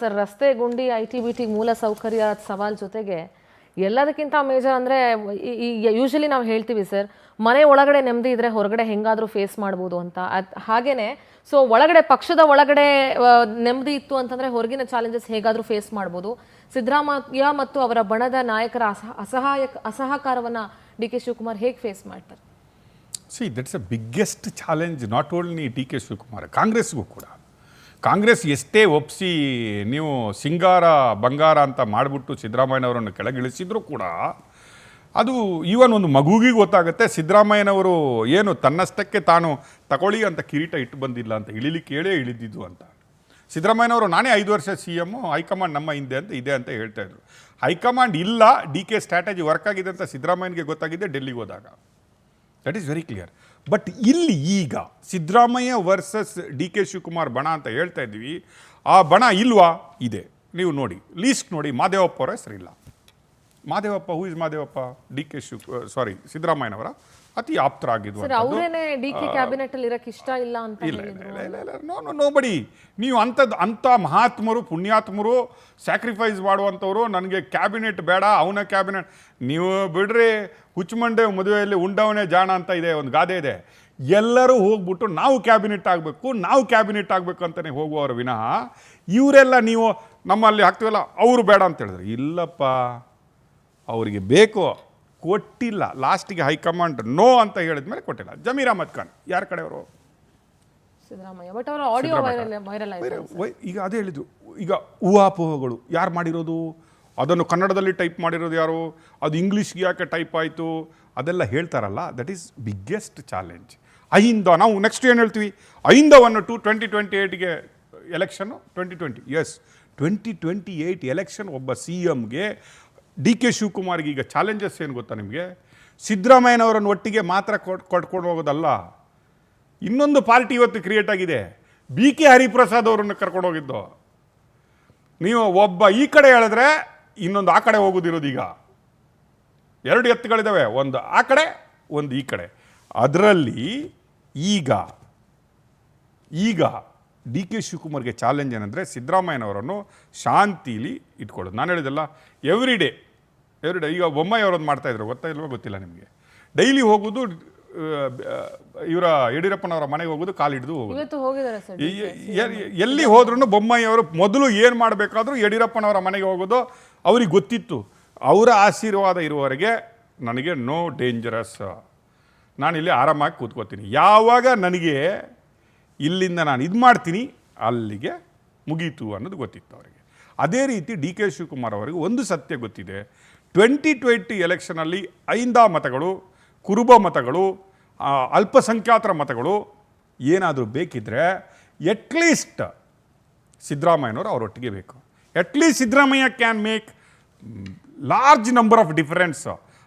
Sir, ರಸ್ತೆ ಗುಂಡಿ ITBT ಮೂಲ ಸೌಕರ್ಯ ಸವಾಲ್ ಜೊತೆಗೆ ಎಲ್ಲದಕ್ಕಿಂತ ಮೇಜರ್ ಅಂದರೆ ಯೂಶಲಿ ನಾವು ಹೇಳ್ತೀವಿ ಸರ್, ಮನೆ ಒಳಗಡೆ ನೆಮ್ಮದಿ ಇದ್ರೆ ಹೊರಗಡೆ ಹೆಂಗಾದರೂ ಫೇಸ್ ಮಾಡ್ಬೋದು ಅಂತ. ಹಾಗೇನೆ ಸೊ ಒಳಗಡೆ ಪಕ್ಷದ ಒಳಗಡೆ ನೆಮ್ಮದಿ ಇತ್ತು ಅಂತಂದರೆ ಹೊರಗಿನ ಚಾಲೆಂಜಸ್ ಹೇಗಾದರೂ ಫೇಸ್ ಮಾಡ್ಬೋದು. ಸಿದ್ದರಾಮಯ್ಯ ಮತ್ತು ಅವರ ಬಣದ ನಾಯಕರ ಅಸಹಕಾರವನ್ನು DK ಶಿವಕುಮಾರ್ ಹೇಗೆ ಫೇಸ್ ಮಾಡ್ತಾರೆ? That's a biggest challenge not only DK Shivakumar, ಕಾಂಗ್ರೆಸ್ಗೂ ಕೂಡ. ಕಾಂಗ್ರೆಸ್ ಎಷ್ಟೇ ಒಪ್ಪಿಸಿ ನೀವು ಸಿಂಗಾರ ಬಂಗಾರ ಅಂತ ಮಾಡಿಬಿಟ್ಟು ಸಿದ್ದರಾಮಯ್ಯನವರನ್ನು ಕೆಳಗಿಳಿಸಿದ್ರು ಕೂಡ ಅದು ಈವನ್ ಒಂದು ಮಗುವಿಗೆ ಗೊತ್ತಾಗುತ್ತೆ ಸಿದ್ದರಾಮಯ್ಯನವರು ಏನು ತನ್ನಷ್ಟಕ್ಕೆ ತಾನು ತಗೊಳ್ಳಿ ಅಂತ ಕಿರೀಟ ಇಟ್ಟು ಬಂದಿಲ್ಲ ಅಂತ, ಇಳಿಲಿಕ್ಕೆ ಹೇಳೇ ಇಳಿದಿದ್ದು ಅಂತ. ಸಿದ್ದರಾಮಯ್ಯನವರು ನಾನೇ 5 ವರ್ಷ CM, ಹೈಕಮಾಂಡ್ ನಮ್ಮ ಹಿಂದೆ ಅಂತ ಇದೆ ಅಂತ ಹೇಳ್ತಾಯಿದ್ರು. ಹೈಕಮಾಂಡ್ ಇಲ್ಲ, DK ಸ್ಟ್ರಾಟಜಿ ವರ್ಕ್ ಆಗಿದೆ ಅಂತ ಸಿದ್ದರಾಮಯ್ಯನಿಗೆ ಗೊತ್ತಾಗಿದೆ ಡೆಲ್ಲಿಗೆ ಹೋದಾಗ. That is very clear. But ಇಲ್ಲಿ ಈಗ ಸಿದ್ದರಾಮಯ್ಯ ವರ್ಸಸ್ DK ಶಿವಕುಮಾರ್ ಬಣ ಅಂತ ಹೇಳ್ತಾ ಇದ್ದೀವಿ. ಆ ಬಣ ಇಲ್ವಾ? ಇದೆ. ನೀವು ನೋಡಿ, ಲೀಸ್ಟ್ ನೋಡಿ, ಮಾದೇವಪ್ಪ ಅವರ ಹೆಸರಿಲ್ಲ. Madevappa, who is Madevappa? ಸಿದ್ದರಾಮಯ್ಯನವರ ಅತಿ ಆಪ್ತರಾಗಿದ್ದು. ಅವರೇನೆ DK ಕ್ಯಾಬಿನೆಟ್ ಅಲ್ಲಿ ಇರಕ್ಕೆ ಇಷ್ಟ ಇಲ್ಲ ಅಂತ ಇಲ್ಲ. ನೋಬಡಿ. ನೀವು ಅಂಥ ಮಹಾತ್ಮರು, ಪುಣ್ಯಾತ್ಮರು, ಸ್ಯಾಕ್ರಿಫೈಸ್ ಮಾಡುವಂಥವ್ರು ನನಗೆ ಕ್ಯಾಬಿನೆಟ್ ಬೇಡ, ಅವನ ಕ್ಯಾಬಿನೆಟ್ ನೀವು ಬಿಡ್ರಿ. ಹುಚ್ಚಮಂಡೆ ಮದುವೆಯಲ್ಲಿ ಉಂಡವನೇ ಜಾಣ ಅಂತ ಇದೆ, ಒಂದು ಗಾದೆ ಇದೆ. ಎಲ್ಲರೂ ಹೋಗ್ಬಿಟ್ಟು ನಾವು ಕ್ಯಾಬಿನೆಟ್ ಆಗಬೇಕು ಅಂತಲೇ ಹೋಗುವವರು ವಿನಃ ಇವರೆಲ್ಲ ನೀವು ನಮ್ಮಲ್ಲಿ ಹಾಕ್ತೀವಲ್ಲ ಅವರು ಬೇಡ ಅಂತ ಹೇಳಿದ್ರು. ಇಲ್ಲಪ್ಪ, ಅವರಿಗೆ ಬೇಕು, ಕೊಟ್ಟಿಲ್ಲ. ಲಾಸ್ಟಿಗೆ ಹೈಕಮಾಂಡ್ ನೋ ಅಂತ ಹೇಳಿದ ಮೇಲೆ ಕೊಟ್ಟಿಲ್ಲ. ಜಮೀರ್ ಅಹಮದ್ ಖಾನ್ ಯಾರ ಕಡೆಯವರು? ಸಿದ್ದರಾಮಯ್ಯ. ಬಟ್ ಅವರ ಆಡಿಯೋ ವೈರಲ್ ಆಯಿತು. ಈಗ ಅದೇ ಹೇಳಿದ್ರು. ಈಗ ಊಹಾಪೋಹಗಳು ಯಾರು ಮಾಡಿರೋದು? ಅದನ್ನು ಕನ್ನಡದಲ್ಲಿ ಟೈಪ್ ಮಾಡಿರೋದು ಯಾರು? ಅದು ಇಂಗ್ಲೀಷ್ಗೆ ಯಾಕೆ ಟೈಪ್ ಆಯಿತು? ಅದೆಲ್ಲ ಹೇಳ್ತಾರಲ್ಲ. That is biggest challenge. ನಾವು ನೆಕ್ಸ್ಟ್ ಏನು ಹೇಳ್ತೀವಿ? 2028ಗೆ ಎಲೆಕ್ಷನ್ನು. 2028 ಎಲೆಕ್ಷನ್. ಒಬ್ಬ CMಗೆ DK ಶಿವಕುಮಾರ್ಗೆ ಈಗ ಚಾಲೆಂಜಸ್ ಏನು ಗೊತ್ತಾ ನಿಮಗೆ? ಸಿದ್ದರಾಮಯ್ಯನವರನ್ನು ಒಟ್ಟಿಗೆ ಮಾತ್ರ ಕೊಟ್ಕೊಂಡು ಹೋಗೋದಲ್ಲ. ಇನ್ನೊಂದು ಪಾರ್ಟಿ ಇವತ್ತು ಕ್ರಿಯೇಟ್ ಆಗಿದೆ, BK ಹರಿಪ್ರಸಾದ್ ಅವರನ್ನು ಕರ್ಕೊಂಡು ಹೋಗಿದ್ದು. ನೀವು ಒಬ್ಬ ಈ ಕಡೆ ಹೇಳಿದ್ರೆ ಇನ್ನೊಂದು ಆ ಕಡೆ ಹೋಗೋದಿರೋದು. ಈಗ 2 ಎತ್ತುಗಳಿದ್ದಾವೆ, ಒಂದು ಆ ಕಡೆ, ಒಂದು ಈ ಕಡೆ. ಅದರಲ್ಲಿ ಈಗ DK ಶಿವಕುಮಾರ್ಗೆ ಚಾಲೆಂಜ್ ಏನಂದರೆ ಸಿದ್ದರಾಮಯ್ಯನವರನ್ನು ಶಾಂತಿಲಿ ಇಟ್ಕೊಳ್ಳೋದು. ನಾನು ಹೇಳಿದಲ್ಲ, ಎವ್ರಿ ಡೇ ಈಗ ಬೊಮ್ಮಾಯಿ ಅವರೊಂದು ಮಾಡ್ತಾಯಿದ್ರು, ಗೊತ್ತಿಲ್ಲ ನಿಮಗೆ. ಡೈಲಿ ಹೋಗೋದು, ಇವರ ಯಡಿಯೂರಪ್ಪನವರ ಮನೆಗೆ ಹೋಗೋದು, ಕಾಲಿಡಿದು ಹೋಗೋದು. ಎಲ್ಲಿ ಹೋದ್ರೂ ಬೊಮ್ಮಾಯಿ ಅವರು ಮೊದಲು ಏನು ಮಾಡಬೇಕಾದ್ರೂ ಯಡಿಯೂರಪ್ಪನವರ ಮನೆಗೆ ಹೋಗೋದು. ಅವ್ರಿಗೆ ಗೊತ್ತಿತ್ತು, ಅವರ ಆಶೀರ್ವಾದ ಇರುವವರೆಗೆ ನನಗೆ ನೋ ಡೇಂಜರಸ್, ನಾನಿಲ್ಲಿ ಆರಾಮಾಗಿ ಕೂತ್ಕೋತೀನಿ. ಯಾವಾಗ ನನಗೆ ಇಲ್ಲಿಂದ ನಾನು ಇದು ಮಾಡ್ತೀನಿ ಅಲ್ಲಿಗೆ ಮುಗೀತು ಅನ್ನೋದು ಗೊತ್ತಿತ್ತು ಅವರಿಗೆ. ಅದೇ ರೀತಿ DK ಶಿವಕುಮಾರ್ ಅವರಿಗೆ ಒಂದು ಸತ್ಯ ಗೊತ್ತಿದೆ. 2020 ಎಲೆಕ್ಷನಲ್ಲಿ ಐಂದ ಮತಗಳು, ಕುರುಬ ಮತಗಳು, ಅಲ್ಪಸಂಖ್ಯಾತರ ಮತಗಳು ಏನಾದರೂ ಬೇಕಿದ್ದರೆ ಎಟ್ಲೀಸ್ಟ್ ಸಿದ್ದರಾಮಯ್ಯನವರು ಅವರೊಟ್ಟಿಗೆ ಬೇಕು. At least Siddaramaiah can make large number of difference.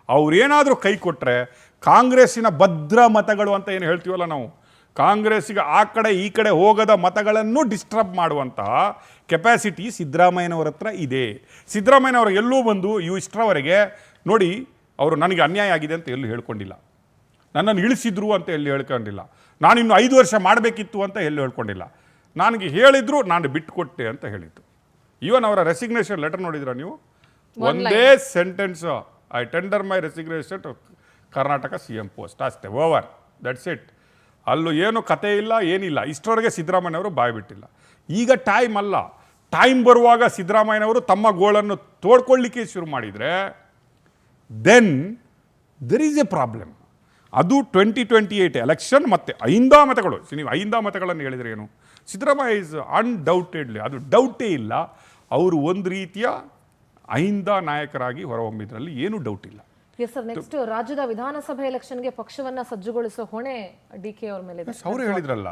ಅವ್ರೇನಾದರೂ ಕೈ ಕೊಟ್ಟರೆ ಕಾಂಗ್ರೆಸ್ಸಿನ ಭದ್ರ ಮತಗಳು ಅಂತ ಏನು ಹೇಳ್ತೀವಲ್ಲ ನಾವು, ಕಾಂಗ್ರೆಸ್ಸಿಗೆ ಆ ಕಡೆ ಈ ಕಡೆ ಹೋಗದ ಮತಗಳನ್ನು ಡಿಸ್ಟರ್ಬ್ ಮಾಡುವಂತಹ ಕೆಪಾಸಿಟಿ ಸಿದ್ದರಾಮಯ್ಯನವರ ಹತ್ರ ಇದೆ. ಸಿದ್ದರಾಮಯ್ಯನವರು ಎಲ್ಲೂ ಬಂದು ಇಷ್ಟರವರೆಗೆ ನೋಡಿ, ಅವರು ನನಗೆ ಅನ್ಯಾಯ ಆಗಿದೆ ಅಂತ ಎಲ್ಲೂ ಹೇಳ್ಕೊಂಡಿಲ್ಲ, ನನ್ನನ್ನು ಇಳಿಸಿದ್ರು ಅಂತ ಎಲ್ಲಿ ಹೇಳ್ಕೊಂಡಿಲ್ಲ, ನಾನಿನ್ನು 5 ವರ್ಷ ಮಾಡಬೇಕಿತ್ತು ಅಂತ ಎಲ್ಲೂ ಹೇಳ್ಕೊಂಡಿಲ್ಲ. ನನಗೆ ಹೇಳಿದ್ರು, ನಾನು ಬಿಟ್ಟುಕೊಟ್ಟೆ ಅಂತ ಹೇಳಿದ್ದು. ಈವನ್ ಅವರ ರೆಸಿಗ್ನೇಷನ್ ಲೆಟರ್ ನೋಡಿದ್ರ ನೀವು? ಒಂದೇ sentence, I tender my resignation to Karnataka CM post, ಅಷ್ಟೇ, ಓವರ್, ದಟ್ಸ್ ಇಟ್. ಅಲ್ಲೂ ಏನು ಕತೆ ಇಲ್ಲ, ಏನಿಲ್ಲ. ಇಷ್ಟರವರೆಗೆ ಸಿದ್ದರಾಮಯ್ಯನವರು ಬಾಯಿ ಬಿಟ್ಟಿಲ್ಲ. ಈಗ ಟೈಮ್ ಅಲ್ಲ, ಟೈಮ್ ಬರುವಾಗ ಸಿದ್ದರಾಮಯ್ಯನವರು ತಮ್ಮ ಗೋಳನ್ನು ತೋಡ್ಕೊಳ್ಳಿಕ್ಕೆ ಶುರು ಮಾಡಿದರೆ then there is a problem. ಅದು 2028 ಎಲೆಕ್ಷನ್ ಮತ್ತು ಐಂದ ಮತಗಳು. ನೀವು ಐಂದ ಮತಗಳನ್ನು ಹೇಳಿದರೆ ಏನು? ಸಿದ್ದರಾಮಯ್ಯ ಇಸ್ ಅನ್ಡೌಟೆಡ್ಲಿ, ಅದು ಡೌಟೇ ಇಲ್ಲ, ಅವರು ಒಂದು ರೀತಿಯ ಐಂದ ನಾಯಕರಾಗಿ ಹೊರಹೊಮ್ಮಿದ್ರಲ್ಲಿ ಏನೂ ಡೌಟ್ ಇಲ್ಲ. ಎಸ್ ಸರ್, ನೆಕ್ಸ್ಟ್ ರಾಜ್ಯದ ವಿಧಾನಸಭೆ ಎಲೆಕ್ಷನ್ಗೆ ಪಕ್ಷವನ್ನು ಸಜ್ಜುಗೊಳಿಸೋ ಹೊಣೆ DK ಅವ್ರ ಮೇಲೆ ಇದೆ. ಅವರು ಹೇಳಿದ್ರಲ್ಲ,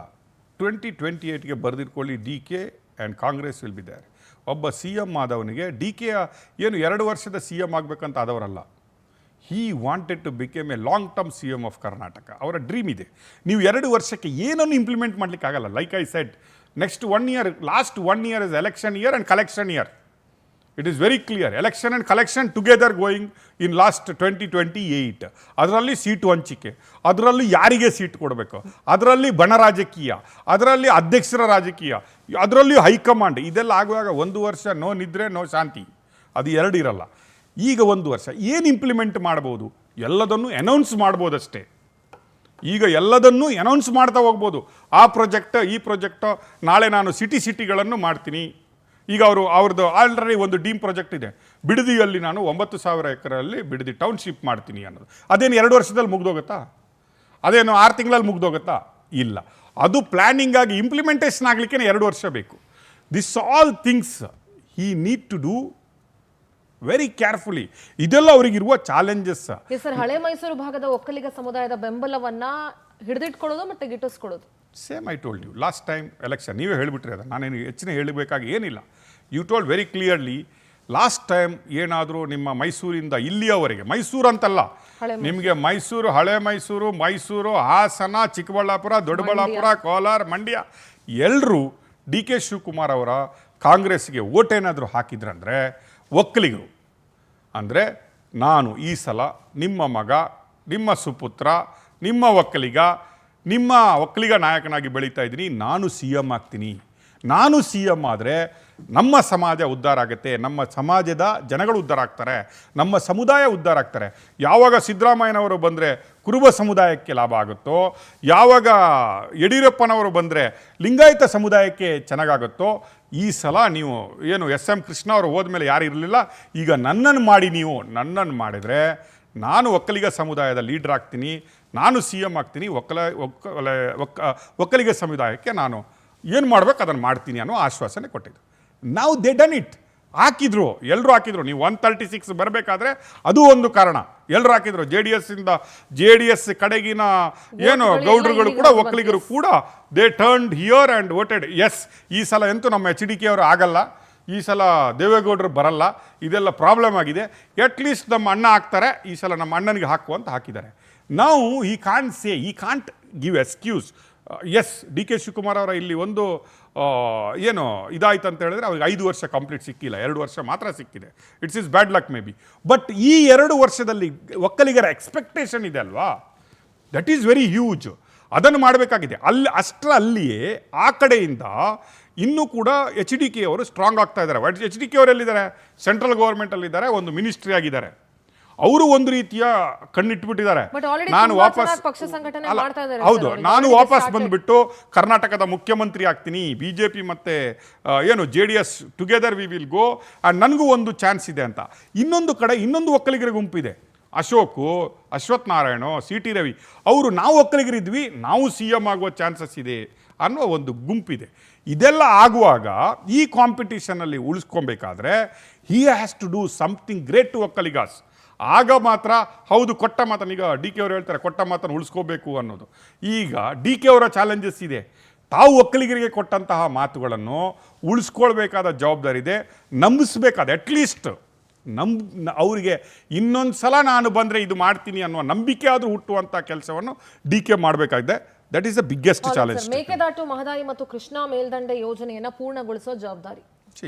2028ಗೆ ಬರೆದಿಟ್ಕೊಳ್ಳಿ, DK and Congress will be there. ಒಬ್ಬ CM ಆದವನಿಗೆ DK ಏನು 2 ವರ್ಷದ CM ಆಗಬೇಕಂತ ಆದವರಲ್ಲ. He wanted to became a long term CM of Karnataka. ಅವರ ಡ್ರೀಮ್ ಇದೆ. ನೀವು 2 ವರ್ಷಕ್ಕೆ ಏನನ್ನು ಇಂಪ್ಲಿಮೆಂಟ್ ಮಾಡಲಿಕ್ಕೆ ಆಗಲ್ಲ. Like I said, next 1 year, last 1 year is election year and collection year. It is very clear. Election and collection together going in last 2028. ಅದರಲ್ಲಿ seat ಹಂಚಿಕೆ, ಅದರಲ್ಲಿ ಯಾರಿಗೆ ಸೀಟ್ ಕೊಡಬೇಕು, ಅದರಲ್ಲಿ ಬಣ ರಾಜಕೀಯ, ಅದರಲ್ಲಿ ಅಧ್ಯಕ್ಷರ ರಾಜಕೀಯ, ಅದರಲ್ಲಿ ಹೈಕಮಾಂಡ್, ಇದೆಲ್ಲ ಆಗುವಾಗ 1 ವರ್ಷ ನೋ ನಿದ್ರೆ ನೋ ಶಾಂತಿ, ಅದು 2 ಇರಲ್ಲ. ಈಗ 1 ವರ್ಷ ಏನು ಇಂಪ್ಲಿಮೆಂಟ್ ಮಾಡ್ಬೋದು? ಎಲ್ಲದನ್ನು ಅನೌನ್ಸ್ ಮಾಡ್ಬೋದಷ್ಟೇ. ಈಗ ಎಲ್ಲದನ್ನೂ ಅನೌನ್ಸ್ ಮಾಡ್ತಾ ಹೋಗ್ಬೋದು. ಆ ಪ್ರಾಜೆಕ್ಟ್ ಈ ಪ್ರಾಜೆಕ್ಟು, ನಾಳೆ ನಾನು ಸಿಟಿಗಳನ್ನು ಮಾಡ್ತೀನಿ. ಈಗ ಅವ್ರದ್ದು ಆಲ್ರೆಡಿ ಒಂದು ಡೀಮ್ ಪ್ರಾಜೆಕ್ಟ್ ಇದೆ, ಬಿಡದಿಯಲ್ಲಿ ನಾನು 9,000 ಎಕರೆಯಲ್ಲಿ ಬಿಡದಿ ಟೌನ್ಶಿಪ್ ಮಾಡ್ತೀನಿ ಅನ್ನೋದು. ಅದೇನು 2 ವರ್ಷದಲ್ಲಿ ಮುಗ್ದೋಗುತ್ತಾ? ಅದೇನು 6 ತಿಂಗಳಲ್ಲಿ ಮುಗ್ದೋಗುತ್ತಾ? ಇಲ್ಲ. ಅದು ಪ್ಲ್ಯಾನಿಂಗ್ ಆಗಿ ಇಂಪ್ಲಿಮೆಂಟೇಷನ್ ಆಗಲಿಕ್ಕೆ 2 ವರ್ಷ ಬೇಕು. This all things he need to do very carefully. ಇದೆಲ್ಲ ಅವರಿಗಿರುವ ಚಾಲೆಂಜಸ್. ಸರ್, ಹಳೆ ಮೈಸೂರು ಭಾಗದ ಒಕ್ಕಲಿಗ ಸಮುದಾಯದ ಬೆಂಬಲವನ್ನ ಹಿಡಿದಿಟ್ಕೊಳ್ಳೋದು ಮತ್ತೆ ಗಿಟ್ಟಿಸ್ಕೊಳ್ಳೋದು same. I told you last time election, ನೀವೇ ಹೇಳಿಬಿಟ್ರಿ ಅದನ್ನು, ನಾನೇನು ಹೆಚ್ಚಿನ ಹೇಳಬೇಕಾಗಿ ಏನಿಲ್ಲ. You told very clearly last time. ಏನಾದರೂ ನಿಮ್ಮ ಮೈಸೂರಿಂದ ಇಲ್ಲಿಯವರೆಗೆ, ಮೈಸೂರು ಅಂತಲ್ಲ, ನಿಮಗೆ ಮೈಸೂರು, ಹಳೆ ಮೈಸೂರು, ಮೈಸೂರು, ಹಾಸನ, ಚಿಕ್ಕಬಳ್ಳಾಪುರ, ದೊಡ್ಡಬಳ್ಳಾಪುರ, ಕೋಲಾರ, ಮಂಡ್ಯ, ಎಲ್ಲರೂ ಡಿ ಕೆ ಶಿವಕುಮಾರ್ ಅವರ ಕಾಂಗ್ರೆಸ್ಗೆ ಓಟೇನಾದರೂ ಹಾಕಿದ್ರಂದರೆ ಒಕ್ಕಲಿಗರು, ಅಂದರೆ ನಾನು ಈ ಸಲ ನಿಮ್ಮ ಮಗ, ನಿಮ್ಮ ಸುಪುತ್ರ, ನಿಮ್ಮ ಒಕ್ಕಲಿಗ ನಾಯಕನಾಗಿ ಬೆಳೀತಾ ಇದ್ದೀನಿ, ನಾನು ಸಿ ಎಮ್ ಆಗ್ತೀನಿ. ನಾನು ಸಿ ಎಮ್ ಆದರೆ ನಮ್ಮ ಸಮಾಜ ಉದ್ಧಾರ ಆಗುತ್ತೆ, ನಮ್ಮ ಸಮಾಜದ ಜನಗಳು ಉದ್ಧಾರ ಆಗ್ತಾರೆ, ನಮ್ಮ ಸಮುದಾಯ ಉದ್ಧಾರ ಆಗ್ತಾರೆ. ಯಾವಾಗ ಸಿದ್ದರಾಮಯ್ಯನವರು ಬಂದರೆ ಕುರುಬ ಸಮುದಾಯಕ್ಕೆ ಲಾಭ ಆಗುತ್ತೋ, ಯಾವಾಗ ಯಡಿಯೂರಪ್ಪನವರು ಬಂದರೆ ಲಿಂಗಾಯತ ಸಮುದಾಯಕ್ಕೆ ಚೆನ್ನಾಗಾಗುತ್ತೋ, ಈ ಸಲ ನೀವು ಏನು ಎಸ್.ಎಂ. ಕೃಷ್ಣ ಅವರು ಹೋದ್ಮೇಲೆ ಯಾರು ಇರಲಿಲ್ಲ, ಈಗ ನನ್ನನ್ನು ಮಾಡಿ, ನೀವು ನನ್ನನ್ನು ಮಾಡಿದರೆ ನಾನು ಒಕ್ಕಲಿಗ ಸಮುದಾಯದ ಲೀಡ್ರ್ ಆಗ್ತೀನಿ, ನಾನು ಸಿ ಎಮ್ ಆಗ್ತೀನಿ, ಒಕ್ಕಲಿಗ ಸಮುದಾಯಕ್ಕೆ ನಾನು ಏನು ಮಾಡಬೇಕು ಅದನ್ನು ಮಾಡ್ತೀನಿ ಅನ್ನೋ ಆಶ್ವಾಸನೆ ಕೊಟ್ಟಿದ್ದು. ನಾವು ದೇ ಡನ್ ಇಟ್. ಎಲ್ಲರೂ ಹಾಕಿದ್ರು. ನೀವು 136 ಬರಬೇಕಾದ್ರೆ ಅದು ಒಂದು ಕಾರಣ. ಎಲ್ಲರೂ ಹಾಕಿದ್ರು. ಜೆ ಡಿ ಎಸ್ ಕಡೆಗಿನ ಏನು ಗೌಡ್ರುಗಳು ಕೂಡ, ಒಕ್ಕಲಿಗರು ಕೂಡ, they turned here and voted yes. ಈ ಸಲ ಅಂತೂ ನಮ್ಮ HDK ಅವರು ಆಗಲ್ಲ, ಈ ಸಲ ದೇವೇಗೌಡರು ಬರಲ್ಲ, ಇದೆಲ್ಲ ಪ್ರಾಬ್ಲಮ್ ಆಗಿದೆ, ಅಟ್ಲೀಸ್ಟ್ ನಮ್ಮ ಅಣ್ಣ ಹಾಕ್ತಾರೆ, ಈ ಸಲ ನಮ್ಮ ಅಣ್ಣನಿಗೆ ಹಾಕು ಅಂತ ಹಾಕಿದ್ದಾರೆ. ನಾವು ಈ can't give excuse. Yes, D K Shivakumar ಅವರ ಇಲ್ಲಿ ಒಂದು ಏನು ಇದಾಯ್ತು ಅಂತ ಹೇಳಿದ್ರೆ ಅವ್ರಿಗೆ 5 ವರ್ಷ ಕಂಪ್ಲೀಟ್ ಸಿಕ್ಕಿಲ್ಲ, 2 ವರ್ಷ ಮಾತ್ರ ಸಿಕ್ಕಿದೆ. It's is bad luck may be. But ಈ 2 ವರ್ಷದಲ್ಲಿ ಒಕ್ಕಲಿಗರ ಎಕ್ಸ್ಪೆಕ್ಟೇಷನ್ ಇದೆ ಅಲ್ವಾ, ದಟ್ ಈಸ್ ವೆರಿ ಹ್ಯೂಜ್. ಅದನ್ನು ಮಾಡಬೇಕಾಗಿದೆ. ಅಷ್ಟರಲ್ಲಿಯೇ ಆ ಕಡೆಯಿಂದ ಇನ್ನೂ ಕೂಡ HDK ಅವರು ಸ್ಟ್ರಾಂಗ್ ಆಗ್ತಾ ಇದ್ದಾರೆ. HDK ಅವರೆಲ್ಲಿದ್ದಾರೆ? ಸೆಂಟ್ರಲ್ ಗೌರ್ಮೆಂಟಲ್ಲಿದ್ದಾರೆ, ಒಂದು ಮಿನಿಸ್ಟ್ರಿ ಆಗಿದ್ದಾರೆ. ಅವರು ಒಂದು ರೀತಿಯ ಕಣ್ಣಿಟ್ಬಿಟ್ಟಿದ್ದಾರೆ. ನಾನು ವಾಪಸ್ ಬಂದುಬಿಟ್ಟು ಕರ್ನಾಟಕದ ಮುಖ್ಯಮಂತ್ರಿ ಆಗ್ತೀನಿ, BJP ಮತ್ತು ಏನು JDS together we will go and ನನಗೂ ಒಂದು ಚಾನ್ಸ್ ಇದೆ ಅಂತ. ಇನ್ನೊಂದು ಕಡೆ ಇನ್ನೊಂದು ಒಕ್ಕಲಿಗರ ಗುಂಪಿದೆ, ಅಶ್ವಥ್ ನಾರಾಯಣ, CT ರವಿ ಅವರು, ನಾವು ಒಕ್ಕಲಿಗರಿದ್ವಿ, ನಾವು CM ಆಗುವ ಚಾನ್ಸಸ್ ಇದೆ ಅನ್ನೋ ಒಂದು ಗುಂಪಿದೆ. ಇದೆಲ್ಲ ಆಗುವಾಗ ಈ ಕಾಂಪಿಟಿಷನಲ್ಲಿ ಉಳಿಸ್ಕೊಬೇಕಾದ್ರೆ he has to do something great to Vokkaligas. ಆಗ ಮಾತ್ರ ಹೌದು, ಕೊಟ್ಟ ಮಾತನ್ನು, ಈಗ DK ಅವರು ಹೇಳ್ತಾರೆ ಕೊಟ್ಟ ಮಾತನ್ನು ಉಳಿಸ್ಕೋಬೇಕು ಅನ್ನೋದು. ಈಗ DK ಅವರ ಚಾಲೆಂಜಸ್ ಇದೆ. ತಾವು ಒಕ್ಕಲಿಗರಿಗೆ ಕೊಟ್ಟಂತಹ ಮಾತುಗಳನ್ನು ಉಳಿಸ್ಕೊಳ್ಬೇಕಾದ ಜವಾಬ್ದಾರಿ ಇದೆ, ನಂಬಿಸ್ಬೇಕಾದ, ಅಟ್ಲೀಸ್ಟ್ ಅವರಿಗೆ ಇನ್ನೊಂದು ಸಲ ನಾನು ಬಂದರೆ ಇದು ಮಾಡ್ತೀನಿ ಅನ್ನುವ ನಂಬಿಕೆ ಆದರೂ ಹುಟ್ಟುವಂಥ ಕೆಲಸವನ್ನು DK ಮಾಡಬೇಕಾಗಿದೆ. That is the biggest challenge. Mekedatu, Mahadayi ಮತ್ತು ಕೃಷ್ಣಾ ಮೇಲ್ದಂಡೆ ಯೋಜನೆಯನ್ನು ಪೂರ್ಣಗೊಳಿಸೋ ಜವಾಬ್ದಾರಿ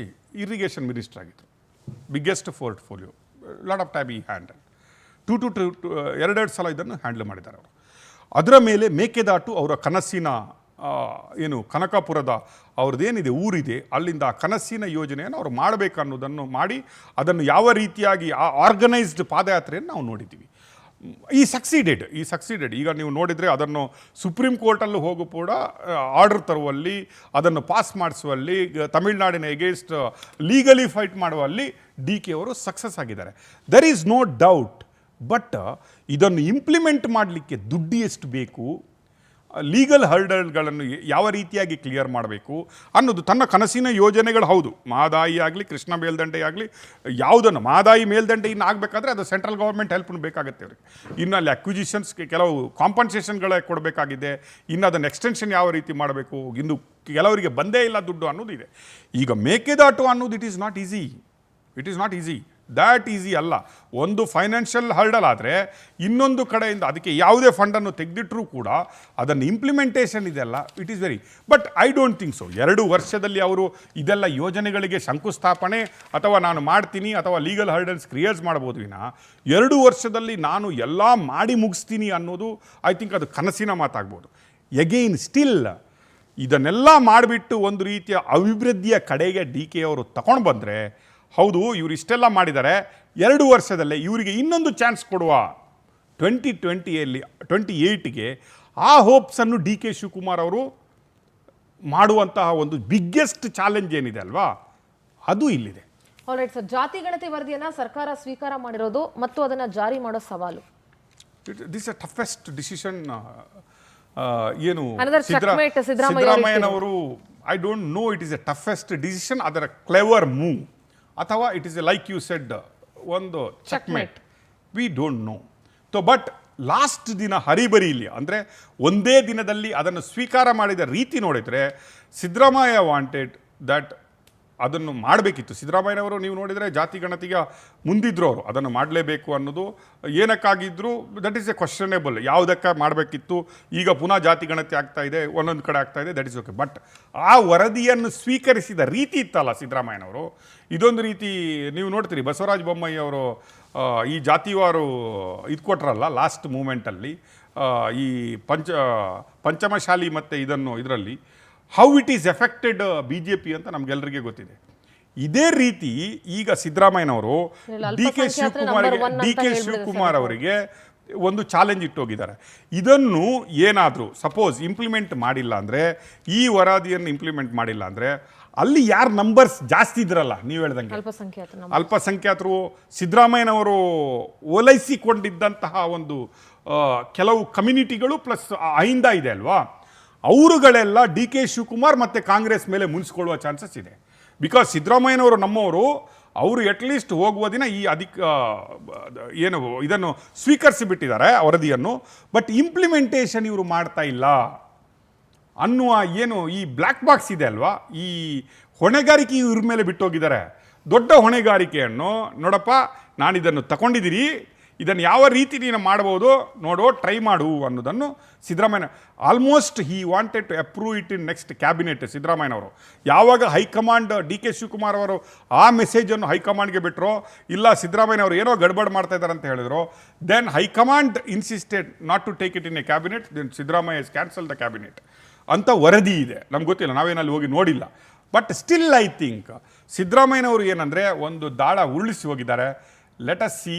ಇರಿಗೇಷನ್ ಮಿನಿಸ್ಟರ್ ಆಗಿತ್ತು, biggest portfolio, lot of time ಈ ಹ್ಯಾಂಡಲ್ 2 ಸಲ ಇದನ್ನು ಹ್ಯಾಂಡಲ್ ಮಾಡಿದ್ದಾರೆ ಅವರು. ಅದರ ಮೇಲೆ ಮೇಕೆದಾಟು ಅವರ ಕನಸಿನ ಏನು ಕನಕಪುರದ ಅವ್ರದ್ದೇನಿದೆ ಊರಿದೆ, ಅಲ್ಲಿಂದ ಆ ಕನಸಿನ ಯೋಜನೆಯನ್ನು ಅವರು ಮಾಡಬೇಕು ಅನ್ನೋದನ್ನು ಮಾಡಿ, ಅದನ್ನು ಯಾವ ರೀತಿಯಾಗಿ ಆ ಆರ್ಗನೈಸ್ಡ್ ಪಾದಯಾತ್ರೆಯನ್ನು ನಾವು ನೋಡಿದ್ದೀವಿ. ಈ ಸಕ್ಸೀಡೆಡ್. ಈಗ ನೀವು ನೋಡಿದರೆ ಅದನ್ನು ಸುಪ್ರೀಂ ಕೋರ್ಟಲ್ಲೂ ಹೋಗು ಕೂಡ ಆರ್ಡರ್ ತರುವಲ್ಲಿ, ಅದನ್ನು ಪಾಸ್ ಮಾಡಿಸುವಲ್ಲಿ, ತಮಿಳುನಾಡಿನ ಎಗೇನ್ಸ್ಟ್ ಲೀಗಲಿ ಫೈಟ್ ಮಾಡುವಲ್ಲಿ DK ಅವರು ಸಕ್ಸಸ್ ಆಗಿದ್ದಾರೆ. There is no doubt. But ಇದನ್ನು ಇಂಪ್ಲಿಮೆಂಟ್ ಮಾಡಲಿಕ್ಕೆ ದುಡ್ಡು ಎಷ್ಟು ಬೇಕು, ಲೀಗಲ್ ಹರ್ಡಲ್ಗಳನ್ನು ಯಾವ ರೀತಿಯಾಗಿ ಕ್ಲಿಯರ್ ಮಾಡಬೇಕು ಅನ್ನೋದು ತನ್ನ ಕನಸಿನ ಯೋಜನೆಗಳು. ಹೌದು, ಮಹದಾಯಿ ಆಗಲಿ, ಕೃಷ್ಣ ಮೇಲ್ದಂಡೆ ಆಗಲಿ, ಯಾವುದನ್ನು ಮಹದಾಯಿ ಮೇಲ್ದಂಡೆ ಇನ್ನು ಆಗಬೇಕಾದ್ರೆ ಅದು ಸೆಂಟ್ರಲ್ ಗೌರ್ಮೆಂಟ್ ಹೆಲ್ಪ್ ಬೇಕಾಗುತ್ತೆ ಅವರಿಗೆ. ಇನ್ನು ಅಲ್ಲಿ ಅಕ್ವಿಸಿಷನ್ಸ್ಗೆ ಕೆಲವು ಕಾಂಪನ್ಸೇಷನ್ಗಳೇ ಕೊಡಬೇಕಾಗಿದೆ. ಇನ್ನು ಅದನ್ನು ಎಕ್ಸ್ಟೆನ್ಷನ್ ಯಾವ ರೀತಿ ಮಾಡಬೇಕು, ಇನ್ನು ಕೆಲವರಿಗೆ ಬಂದೇ ಇಲ್ಲ ದುಡ್ಡು ಅನ್ನೋದು ಇದೆ. ಈಗ ಮೇಕೆದಾಟು ಅನ್ನೋದು it is not easy. That easy ಅಲ್ಲ. ಒಂದು ಫೈನಾನ್ಷಿಯಲ್ ಹರ್ಡಲ್ ಆದರೆ ಇನ್ನೊಂದು ಕಡೆಯಿಂದ ಅದಕ್ಕೆ ಯಾವುದೇ ಫಂಡನ್ನು ತೆಗೆದಿಟ್ಟರೂ ಕೂಡ ಅದನ್ನು ಇಂಪ್ಲಿಮೆಂಟೇಷನ್ ಇದೆಲ್ಲ it is very, but I don't think so 2 ವರ್ಷದಲ್ಲಿ ಅವರು ಇದೆಲ್ಲ ಯೋಜನೆಗಳಿಗೆ ಶಂಕುಸ್ಥಾಪನೆ ಅಥವಾ ನಾನು ಮಾಡ್ತೀನಿ ಅಥವಾ ಲೀಗಲ್ ಹರ್ಡಲ್ಸ್ ಕ್ರಿಯೇಟ್ ಮಾಡ್ಬೋದು ವಿನ 2 ವರ್ಷದಲ್ಲಿ ನಾನು ಎಲ್ಲ ಮಾಡಿ ಮುಗಿಸ್ತೀನಿ ಅನ್ನೋದು ಐ ಥಿಂಕ್ ಅದು ಕನಸಿನ ಮಾತಾಗ್ಬೋದು. ಎಗೈನ್ ಸ್ಟಿಲ್ ಇದನ್ನೆಲ್ಲ ಮಾಡಿಬಿಟ್ಟು ಒಂದು ರೀತಿಯ ಅಭಿವೃದ್ಧಿಯ ಕಡೆಗೆ ಡಿ ಕೆ ಅವರು ತಗೊಂಡು ಬಂದರೆ, ಹೌದು ಇವರು ಇಷ್ಟೆಲ್ಲ ಮಾಡಿದ್ದಾರೆ, 2 ವರ್ಷದಲ್ಲೇ ಇವರಿಗೆ ಇನ್ನೊಂದು ಚಾನ್ಸ್ ಕೊಡುವ 2028ಗೆ ಆ ಹೋಪ್ಸನ್ನು ಡಿ ಕೆ ಶಿವಕುಮಾರ್ ಅವರು ಮಾಡುವಂತಹ ಒಂದು ಬಿಗ್ಗೆಸ್ಟ್ ಚಾಲೆಂಜ್ ಏನಿದೆ ಅಲ್ವಾ, ಅದು ಇಲ್ಲಿದೆ. ಆಲ್ರೈಟ್ ಸರ್, ಜಾತಿ ಗಣತಿ ವರದಿಯನ್ನ ಸರ್ಕಾರ ಸ್ವೀಕಾರ ಮಾಡಿರೋದು ಮತ್ತು ಅದನ್ನ ಜಾರಿ ಮಾಡೋ ಸವಾಲು, ದಿಸ್ ಅ ಟಫೆಸ್ಟ್ ಡಿಸಿಷನ್. ಏನು Another checkmate ಸಿದ್ದರಾಮಯ್ಯನವರು, I don't know it is a toughest decision, ಅದರ ಕ್ಲೆವರ್ ಮೂವ್ ಅಥವಾ it is a like you said ಒಂದು checkmate, we don't know. But last ದಿನ ಹರಿಬರಿಲಿ ಅಂದರೆ ಒಂದೇ ದಿನದಲ್ಲಿ ಅದನ್ನು ಸ್ವೀಕಾರ ಮಾಡಿದ ರೀತಿ ನೋಡಿದರೆ ಸಿದ್ದರಾಮಯ್ಯ ವಾಂಟೆಡ್ ದಟ್ ಅದನ್ನು ಮಾಡಬೇಕಿತ್ತು. ಸಿದ್ದರಾಮಯ್ಯನವರು ನೀವು ನೋಡಿದರೆ ಜಾತಿ ಗಣತಿಗೆ ಮುಂದಿದ್ರು, ಅವರು ಅದನ್ನು ಮಾಡಲೇಬೇಕು ಅನ್ನೋದು ಏನಕ್ಕಾಗಿದ್ರು ದಟ್ ಈಸ್ ಎ ಕ್ವಶನೇಬಲ್. ಯಾವುದಕ್ಕೆ ಮಾಡಬೇಕಿತ್ತು, ಈಗ ಪುನಃ ಜಾತಿ ಗಣತಿ ಆಗ್ತಾ ಇದೆ, ಒಂದೊಂದು ಕಡೆ ಆಗ್ತಾ ಇದೆ, ದಟ್ ಈಸ್ ಓಕೆ. ಬಟ್ ಆ ವರದಿಯನ್ನು ಸ್ವೀಕರಿಸಿದ ರೀತಿ ಇತ್ತಲ್ಲ ಸಿದ್ದರಾಮಯ್ಯನವರು, ಇದೊಂದು ರೀತಿ ನೀವು ನೋಡ್ತೀರಿ. ಬಸವರಾಜ ಬೊಮ್ಮಾಯಿ ಅವರು ಈ ಜಾತಿವಾರು ಇದು ಕೊಟ್ರಲ್ಲ ಲಾಸ್ಟ್ ಮೂಮೆಂಟಲ್ಲಿ, ಈ ಪಂಚಮಶಾಲಿ ಮತ್ತು ಇದರಲ್ಲಿ how it is affected BJP ಅಂತ ನಮಗೆಲ್ಲರಿಗೆ ಗೊತ್ತಿದೆ. ಇದೇ ರೀತಿ ಈಗ ಸಿದ್ದರಾಮಯ್ಯನವರು ಡಿ ಕೆ ಶಿವಕುಮಾರ್ ಅವರಿಗೆ ಒಂದು ಚಾಲೆಂಜ್ ಇಟ್ಟೋಗಿದ್ದಾರೆ. ಇದನ್ನು ಏನಾದರೂ ಸಪೋಸ್ ಇಂಪ್ಲಿಮೆಂಟ್ ಮಾಡಿಲ್ಲ ಅಂದರೆ, ಈ ವರದಿಯನ್ನು ಇಂಪ್ಲಿಮೆಂಟ್ ಮಾಡಿಲ್ಲ ಅಂದರೆ, ಅಲ್ಲಿ ಯಾರು ನಂಬರ್ಸ್ ಜಾಸ್ತಿ ಇದ್ರಲ್ಲ ನೀವು ಹೇಳ್ದಂಗೆ ಅಲ್ಪಸಂಖ್ಯಾತರು, ಸಿದ್ದರಾಮಯ್ಯನವರು ಓಲೈಸಿಕೊಂಡಿದ್ದಂತಹ ಒಂದು ಕೆಲವು ಕಮ್ಯುನಿಟಿಗಳು ಪ್ಲಸ್ ಅಹಿಂದ ಇದೆ ಅಲ್ವಾ, ಅವರುಗಳೆಲ್ಲ ಡಿ ಕೆ ಶಿವಕುಮಾರ್ ಮತ್ತು ಕಾಂಗ್ರೆಸ್ ಮೇಲೆ ಮುನ್ಸ್ಕೊಳ್ಳುವ ಚಾನ್ಸಸ್ ಇದೆ. ಬಿಕಾಸ್ ಸಿದ್ದರಾಮಯ್ಯನವರು ನಮ್ಮವರು, ಅವರು ಅಟ್ಲೀಸ್ಟ್ ಹೋಗುವ ದಿನ ಈ ಏನು ಇದನ್ನು ಸ್ವೀಕರಿಸಿ ಬಿಟ್ಟಿದ್ದಾರೆ ವರದಿಯನ್ನು, ಬಟ್ ಇಂಪ್ಲಿಮೆಂಟೇಷನ್ ಇವರು ಮಾಡ್ತಾ ಇಲ್ಲ ಅನ್ನುವ ಏನು ಈ ಬ್ಲ್ಯಾಕ್ ಬಾಕ್ಸ್ ಇದೆ ಅಲ್ವಾ, ಈ ಹೊಣೆಗಾರಿಕೆ ಇವ್ರ ಮೇಲೆ ಬಿಟ್ಟೋಗಿದ್ದಾರೆ. ದೊಡ್ಡ ಹೊಣೆಗಾರಿಕೆಯನ್ನು ನೋಡಪ್ಪ, ನಾನಿದನ್ನು ತಗೊಂಡಿದ್ದೀರಿ, ಇದನ್ನು ಯಾವ ರೀತಿ ನೀನು ಮಾಡ್ಬೋದು ನೋಡೋ, ಟ್ರೈ ಮಾಡು ಅನ್ನೋದನ್ನು Siddaramaiah almost he wanted to approve it in next cabinet. ಸಿದ್ದರಾಮಯ್ಯನವರು ಯಾವಾಗ ಹೈಕಮಾಂಡ್ ಡಿ ಕೆ ಶಿವಕುಮಾರ್ ಅವರು ಆ ಮೆಸೇಜನ್ನು ಹೈಕಮಾಂಡ್ಗೆ ಬಿಟ್ಟರೋ, ಇಲ್ಲ ಸಿದ್ದರಾಮಯ್ಯನವರು ಏನೋ ಗಡ್ಬಡ್ ಮಾಡ್ತಾ ಇದ್ದಾರೆ ಅಂತ ಹೇಳಿದ್ರು, then high command insisted not to take it in a cabinet, then Siddaramaiah is cancel the cabinet ಅಂತ ವರದಿ ಇದೆ. ನಮ್ಗೆ ಗೊತ್ತಿಲ್ಲ, ನಾವೇನಲ್ಲಿ ಹೋಗಿ ನೋಡಿಲ್ಲ. ಬಟ್ ಸ್ಟಿಲ್ ಐ ಥಿಂಕ್ ಸಿದ್ದರಾಮಯ್ಯನವರು ಏನಂದರೆ ಒಂದು ದಾಳ ಉರುಳಿಸಿ ಹೋಗಿದ್ದಾರೆ. ಲೆಟ್ ಅಸ್ ಸಿ,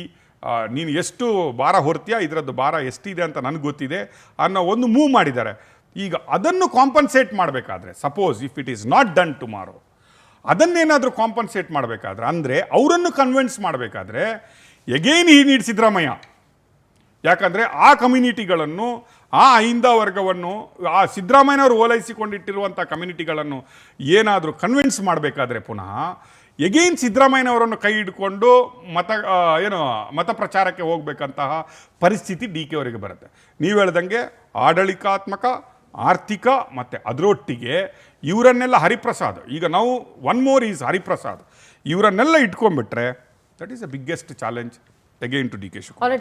ನೀನು ಎಷ್ಟು ಭಾರ ಹೊರ್ತೀಯ, ಇದರದ್ದು ಭಾರ ಎಷ್ಟಿದೆ ಅಂತ ನನಗೆ ಗೊತ್ತಿದೆ ಅನ್ನೋ ಒಂದು ಮೂವ್ ಮಾಡಿದ್ದಾರೆ. ಈಗ ಅದನ್ನು ಕಾಂಪನ್ಸೇಟ್ ಮಾಡಬೇಕಾದ್ರೆ, suppose if it is not done tomorrow, ಅದನ್ನೇನಾದರೂ ಕಾಂಪನ್ಸೇಟ್ ಮಾಡಬೇಕಾದ್ರೆ, ಅಂದರೆ ಅವರನ್ನು ಕನ್ವಿನ್ಸ್ ಮಾಡಬೇಕಾದ್ರೆ ಎಗೇನ್ ಈ ನೀಡ್ ಸಿದ್ದರಾಮಯ್ಯ. ಯಾಕಂದರೆ ಆ ಕಮ್ಯುನಿಟಿಗಳನ್ನು, ಆ ಅಹಿಂದ ವರ್ಗವನ್ನು, ಆ ಸಿದ್ದರಾಮಯ್ಯನವರು ಓಲೈಸಿಕೊಂಡಿಟ್ಟಿರುವಂಥ ಕಮ್ಯುನಿಟಿಗಳನ್ನು ಏನಾದರೂ ಕನ್ವಿನ್ಸ್ ಮಾಡಬೇಕಾದ್ರೆ ಪುನಃ ಎಗೇನ್ ಸಿದ್ದರಾಮಯ್ಯನವರನ್ನು ಕೈ ಹಿಡ್ಕೊಂಡು ಮತ ಪ್ರಚಾರಕ್ಕೆ ಹೋಗಬೇಕಂತಹ ಪರಿಸ್ಥಿತಿ ಡಿ ಕೆ ಅವರಿಗೆ ಬರುತ್ತೆ. ನೀವು ಹೇಳ್ದಂಗೆ ಆಡಳಿತಾತ್ಮಕ, ಆರ್ಥಿಕ ಮತ್ತು ಅದರೊಟ್ಟಿಗೆ ಇವರನ್ನೆಲ್ಲ ಹರಿಪ್ರಸಾದ್, ಈಗ ನಾವು ಒನ್ ಮೋರ್ ಈಸ್ ಹರಿಪ್ರಸಾದ್, ಇವರನ್ನೆಲ್ಲ ಇಟ್ಕೊಂಡ್ಬಿಟ್ರೆ that is the biggest challenge again to D K Shivakumar.